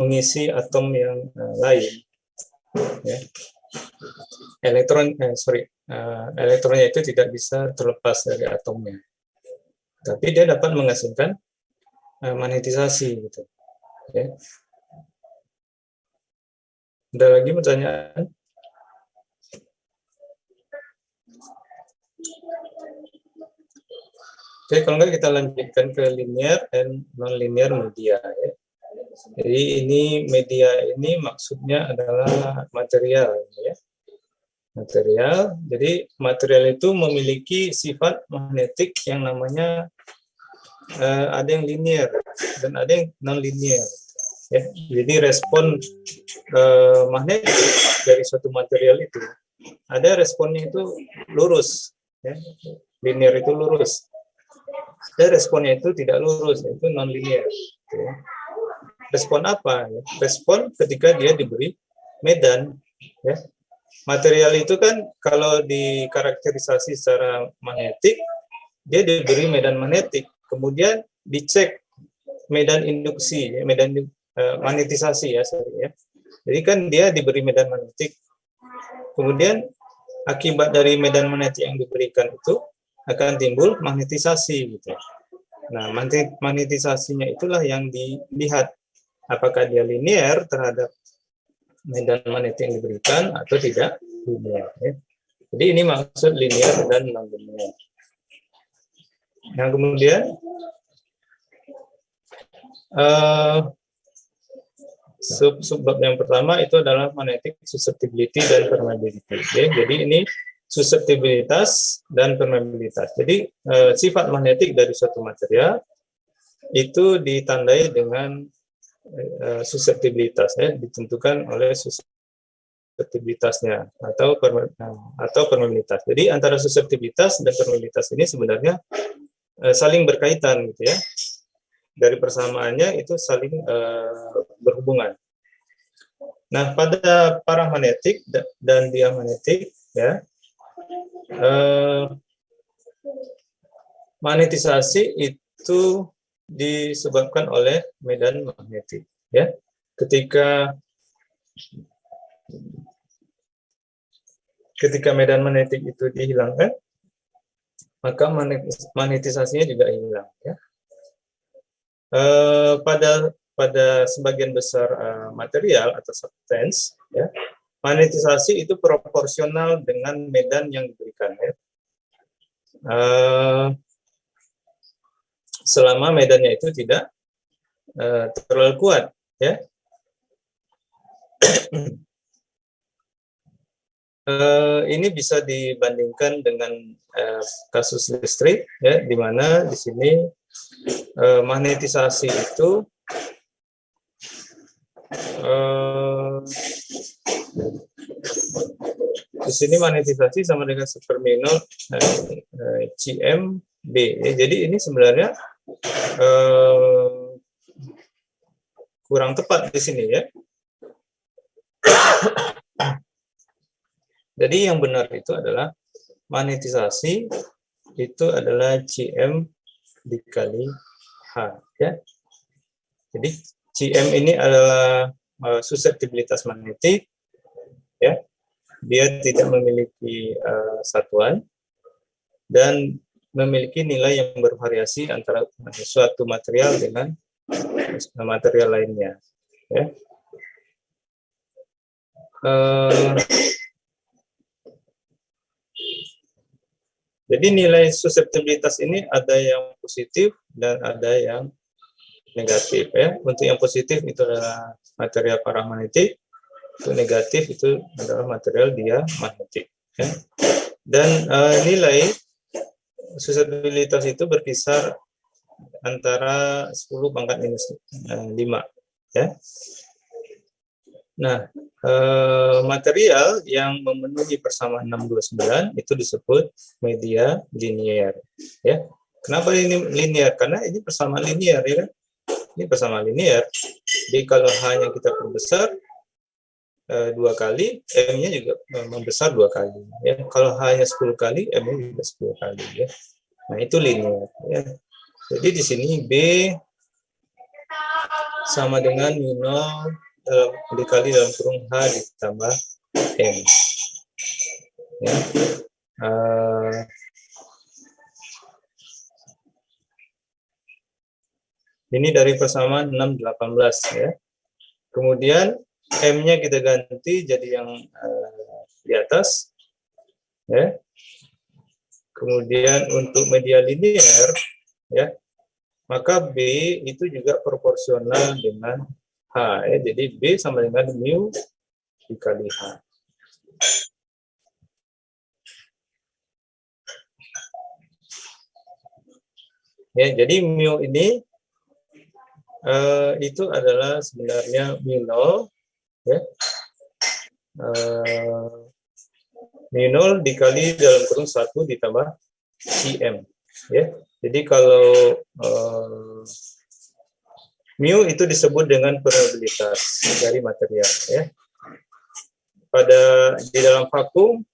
mengisi atom yang lain. Ya. Elektronnya itu tidak bisa terlepas dari atomnya, tapi dia dapat menghasilkan magnetisasi gitu. Ya. Ada lagi pertanyaan? Oke, kalau enggak kita lanjutkan ke linear and non-linear media. Ya. Jadi ini media ini maksudnya adalah material. Ya. Material. Jadi material itu memiliki sifat magnetik yang namanya ada yang linear dan ada yang non-linear. Ya. Jadi respon magnetik dari suatu material itu ada responnya itu lurus. Ya. Linear itu lurus. Dan responnya itu tidak lurus, itu non-linear. Ya. Respon apa? Ya? Respon ketika dia diberi medan. Ya. Material itu kan kalau dikarakterisasi secara magnetik, dia diberi medan magnetik, kemudian dicek medan induksi, ya, medan magnetisasi ya, sorry, ya. Jadi kan dia diberi medan magnetik, kemudian akibat dari medan magnetik yang diberikan itu akan timbul magnetisasi gitu. Nah, magnetisasinya itulah yang dilihat apakah dia linear terhadap medan magnetik yang diberikan atau tidak linear. Ya. Jadi ini maksud linear dan non-linear. Nah, kemudian subbab yang pertama itu adalah magnetic susceptibility dan permeability. Ya. Jadi ini susceptibilitas dan permeabilitas. Jadi sifat magnetik dari suatu material itu ditandai dengan susceptibilitas, ya, ditentukan oleh susceptibilitasnya atau permeabilitas. Jadi antara susceptibilitas dan permeabilitas ini sebenarnya saling berkaitan gitu ya. Dari persamaannya itu saling berhubungan. Nah, pada paramagnetik dan diamagnetik ya, magnetisasi itu disebabkan oleh medan magnetik ya. Ketika medan magnetik itu dihilangkan, maka magnetisasinya juga hilang ya. Pada sebagian besar material atau substance ya, magnetisasi itu proporsional dengan medan yang diberikan ya. Selama medannya itu tidak terlalu kuat ya. Ini bisa dibandingkan dengan kasus listrik ya, di mana di sini magnetisasi itu di sini magnetisasi sama dengan superminol CMB ya. Jadi ini sebenarnya kurang tepat di sini ya. Jadi yang benar itu adalah magnetisasi itu adalah Cm dikali H ya. Jadi Cm ini adalah susceptibilitas magnetik ya. Dia tidak memiliki satuan dan memiliki nilai yang bervariasi antara suatu material dengan material lainnya ya. Jadi nilai susceptibilitas ini ada yang positif dan ada yang negatif ya. Untuk yang positif itu adalah material paramagnetik, untuk negatif itu adalah material diamagnetik ya. Dan nilai susceptibilitas itu berkisar antara 10⁻⁵ ya. Nah, material yang memenuhi persamaan 629 itu disebut media linear ya. Kenapa ini linear? Karena ini persamaan linear ya kan? Ini persamaan linear. Jadi kalau hanya kita perbesar 2 kali, M-nya juga membesar 2 kali ya. Kalau hanya 10 kali, M-nya juga 10 kali ya. Nah, itu linear ya. Jadi di sini B sama dengan mu0 dikali dalam kurung H ditambah M. Ya. Ini dari persamaan 6/18 ya. Kemudian M-nya kita ganti jadi yang di atas. Ya. Kemudian untuk media linear, ya, maka B itu juga proporsional dengan H. Ya. Jadi B sama dengan mu dikali H. Ya, jadi mu ini itu adalah sebenarnya mu0, ya. mu0 dikali dalam kurung 1 ditambah cm, ya. Jadi kalau mu itu disebut dengan permeabilitas dari material, ya. Di dalam vakum,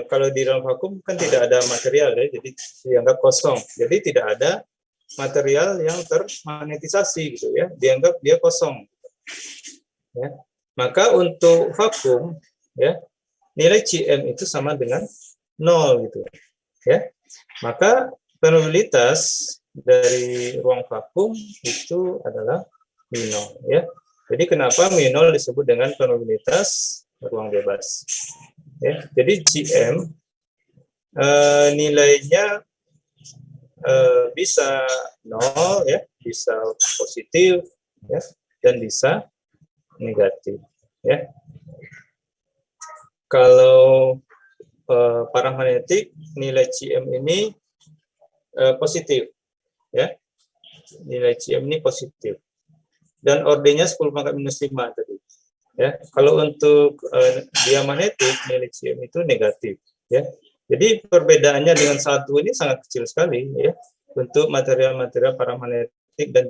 kalau di dalam vakum kan tidak ada material, ya, jadi dianggap kosong. Jadi tidak ada material yang termagnetisasi, gitu ya, dianggap dia kosong. Ya. Maka untuk vakum, ya, nilai Cm itu sama dengan 0, gitu ya. Maka permeabilitas dari ruang vakum itu adalah mu0, ya. Jadi kenapa mu0 disebut dengan permeabilitas ruang bebas, ya. Jadi Cm nilainya bisa 0, ya, bisa positif, ya, dan bisa negatif, ya. Kalau paramagnetik, nilai Cm ini positif, ya. Nilai Cm ini positif. Dan ordernya 10⁻⁻5 tadi. Ya. Kalau untuk diamagnetik, nilai Cm itu negatif, ya. Jadi perbedaannya dengan satu ini sangat kecil sekali, ya, untuk material-material paramagnetik dan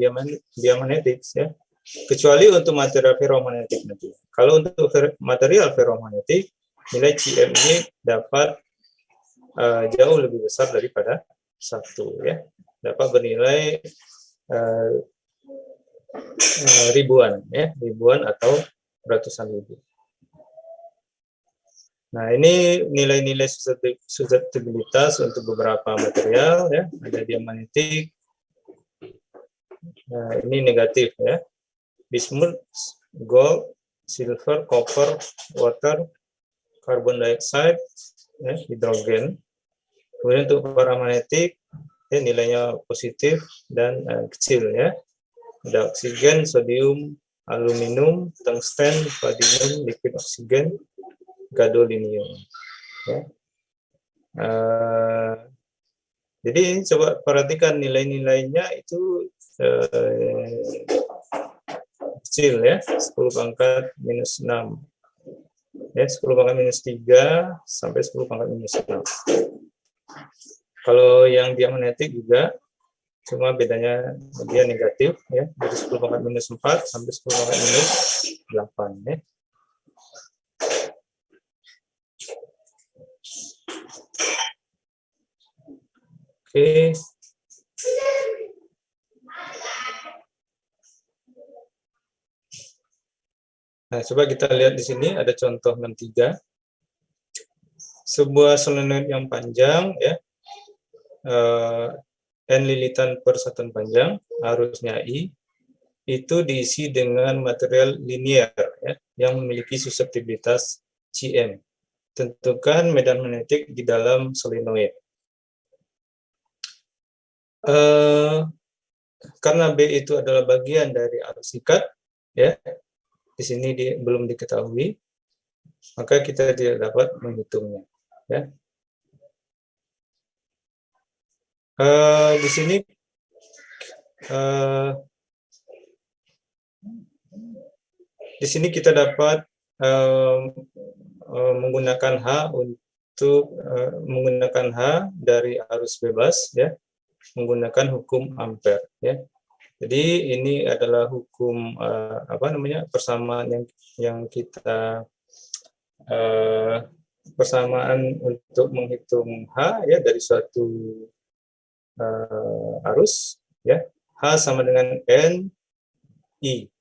diamagnetik, ya. Kecuali untuk material ferromagnetik nanti. Kalau untuk material ferromagnetik, nilai Cm ini dapat jauh lebih besar daripada 1, ya. Dapat bernilai ribuan, ya, ribuan atau ratusan ribu. Nah, ini nilai-nilai susceptibilitas untuk beberapa material, ya. Ada diamagnetik. Nah, ini negatif, ya. Bismuth, gold, silver, copper, water, carbon dioxide, ya, hidrogen. Kemudian untuk paramagnetik, ya, nilainya positif dan kecil, ya. Ada oksigen, sodium, aluminium, tungsten, palladium, liquid oksigen, gadolinium. Ya. Jadi coba perhatikan nilai-nilainya itu kecil, ya, 10⁻⁻6, ya, 10⁻⁻3 sampai 10⁻⁻6. Kalau yang diamagnetik juga, cuma bedanya dia negatif, ya, dari 10⁻⁻4 sampai 10⁻⁻8, ya. Oke. Nah, coba kita lihat di sini ada contoh 63. Sebuah solenoid yang panjang, ya, N lilitan per satuan panjang, arusnya I, itu diisi dengan material linear, ya, yang memiliki susceptibilitas Cm. Tentukan medan magnetik di dalam solenoid. Karena B itu adalah bagian dari arus ikat, ya, di sini belum diketahui, maka kita tidak dapat menghitungnya, ya. Di sini kita dapat menggunakan H untuk menggunakan H dari arus bebas, ya, menggunakan hukum Ampere, ya. Jadi ini adalah hukum persamaan yang kita persamaan untuk menghitung H, ya, dari suatu arus, ya. H H sama dengan N, I.